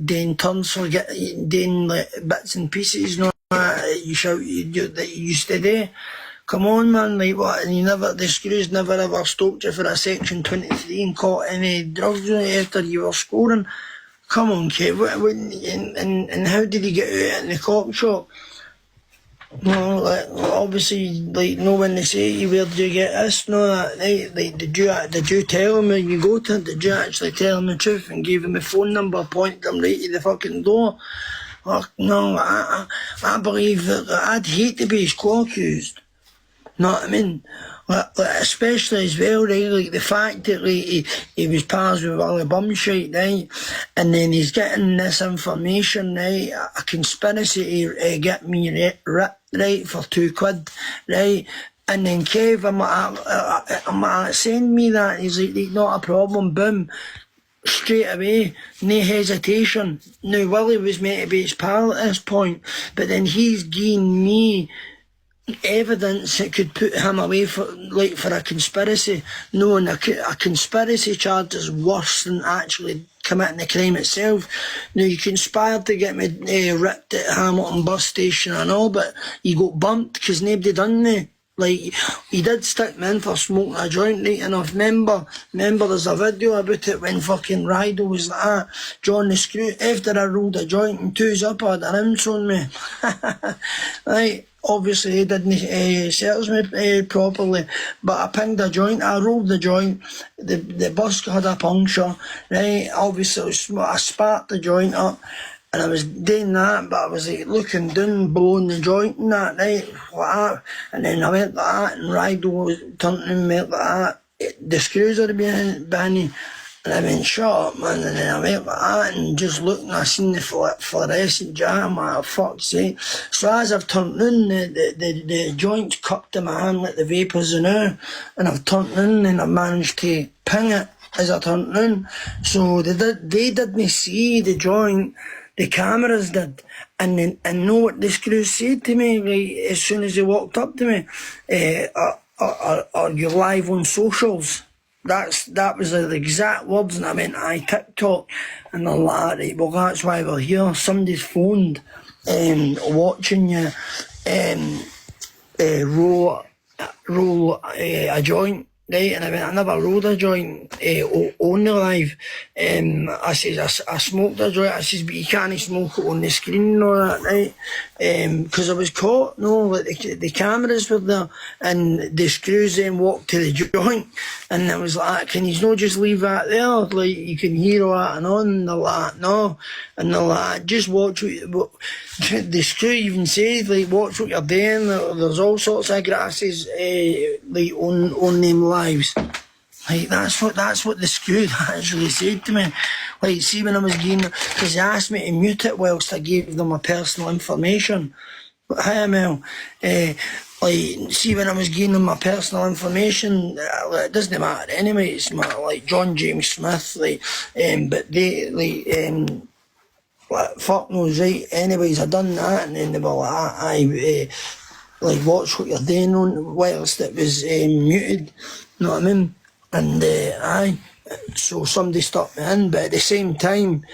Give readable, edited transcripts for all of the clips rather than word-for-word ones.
doing turns for doing like bits and pieces, you know, you shout that you used to do. Come on, man, like what? And the Screws never ever stopped you for a Section 23 and caught any drugs after you were scoring. Come on, Kev, and how did he get out in the cop shop? No, like, obviously, like, no, when they say to you, where did you get this? No, that, right? Like, did you tell him when you go to him? Did you actually tell him the truth and give him a phone number, point him right to the fucking door? No, I believe that I'd hate to be his co-accused. Know what I mean? Like, especially as well, right? Like the fact that like, he was pals with all the bum shite, right? And then he's getting this information, right? A conspiracy to get me ripped, right, for £2, right? And then Kev, I'm send me that. He's like, not a problem, boom. Straight away, no hesitation. Now, Willie was meant to be his pal at this point, but then he's giving me evidence that could put him away for a conspiracy, knowing a conspiracy charge is worse than actually committing the crime itself. Now, you conspired to get me ripped at Hamilton bus station and all, but you got bumped because nobody done me. Like, he did stick me in for smoking a joint, right enough. Remember there's a video about it when fucking Rido was like that. John the Screw, after I rolled a joint and two's up, I had an ounce on me. Right, obviously he didn't search me properly, but I pinged a joint, I rolled the joint, the bus had a puncture, right, obviously I sparked the joint up, and I was doing that, but I was like looking down, blowing the joint and that, right, like that. And then I went like that, and Rido turned to me like that. The Screws are behind me. And I went, shut up, man. And then I went like that and just looked, and I seen the fluorescent jar. I'm like, oh, fuck's sake. So as I've turned in, the joint's cupped in my hand like the vapours in now. And I've turned in and I managed to ping it as I turned in. So they didn't see the joint. The cameras did, and know what the Screws said to me, right, as soon as they walked up to me, are you live on socials? That was the exact words, and I went, aye, TikTok, and they're like, right, well, that's why we're here. Somebody's phoned, watching you, roll a joint. Right, and I went, I never rolled a joint on the live. I says, I smoked a joint. I says, but you can't smoke it on the screen and all that, right? Because I was caught, no, like the cameras were there, and the Screws then walked to the joint, and I was like, can you not just leave that there? Like, you can hear all that and on, and they're like, no. And they're like, just watch what the Screw even says, like, watch what you're doing. There's all sorts of grasses, like, on them lives. Like, that's what the Screw actually said to me. Like, see, when I was giving, because they asked me to mute it whilst I gave them my personal information. But hi, Mel. Like, see, when I was giving them my personal information, it doesn't matter anyway. It's like John James Smith, like, but they, like, fuck knows, right? Anyways, I done that, and then they were like, like, watch what you're doing on whilst it was muted. You know what I mean? And so somebody stuck me in, but at the same time,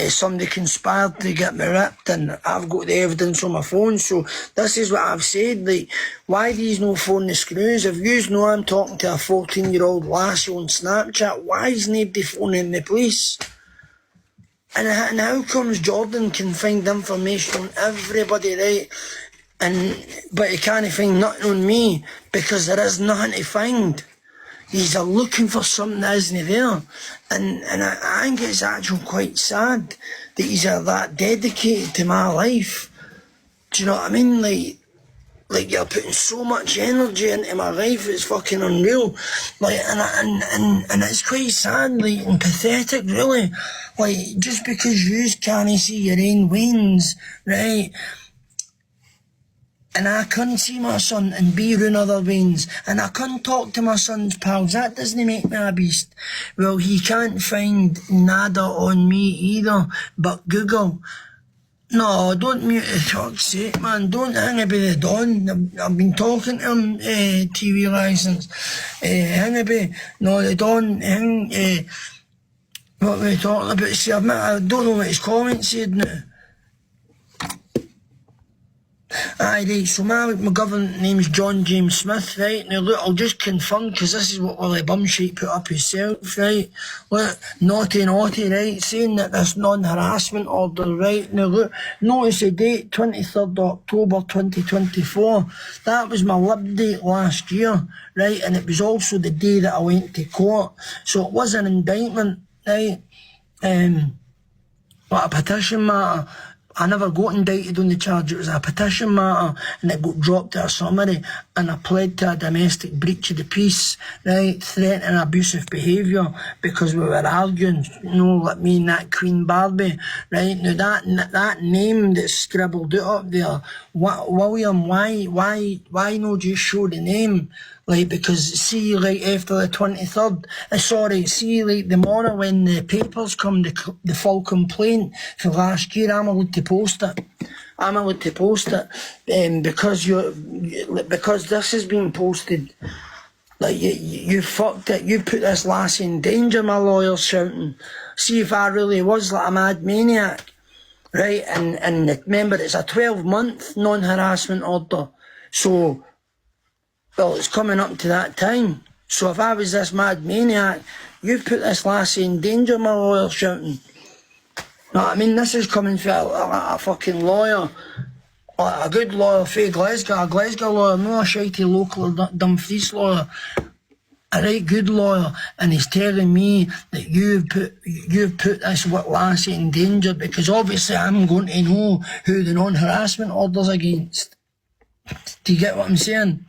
somebody conspired to get me ripped, and I've got the evidence on my phone. So this is what I've said, like, why do you no phone the Screws? If you know I'm talking to a 14-year-old lassie on Snapchat, why is nobody phoning the police? And how comes Jordan can find information on everybody, right? But he can't find nothing on me, because there is nothing to find. He's looking for something that isn't there. And I think it's actually quite sad that he's that dedicated to my life. Do you know what I mean? Like you're putting so much energy into my life, it's fucking unreal. Like, and it's quite sad, like, and pathetic, really. Like, just because you can't see your own wings, right? And I couldn't see my son and be around other veins, and I couldn't talk to my son's pals. That doesn't make me a beast. Well, he can't find nada on me either, but Google. No, don't mute it, fuck's sake, man. Don't hang about the Don. I've been talking to him, TV licence. Hang about, no, the Don, What were we talking about? See, I don't know what his comments said now. Aye, right, so my government name's John James Smith, right? Now look, I'll just confirm, because this is what Willie Bumshite put up himself, right? Look, naughty, right? Saying that this non-harassment order, right? Now look, notice the date, 23rd October 2024. That was my lib date last year, right? And it was also the day that I went to court. So it was an indictment, right? But a petition matter. I never got indicted on the charge. It was a petition matter, and it got dropped to a summary, and I pled to a domestic breach of the peace, right, threatening abusive behaviour, because we were arguing, you know, like me and that Queen Barbie, right? Now that name that's scribbled out up there, William, why no just show the name? Like, because see, like, after the 23rd, see, like, the morning when the papers come, the full complaint for last year, I'm allowed to post it. Because this has been posted. Like, you fucked it, you put this lassie in danger, my lawyer's shouting. See if I really was like a mad maniac, right? And remember, it's a 12-month non-harassment order. So, well, it's coming up to that time. So if I was this mad maniac, you put this lassie in danger, my lawyer shouting. No, I mean, this is coming from a fucking lawyer. A good lawyer for Glasgow, a Glasgow lawyer, not a shitey local or Dumfries lawyer. A right good lawyer, and he's telling me that you've put this lassie in danger, because obviously I'm going to know who the non-harassment order's against. Do you get what I'm saying?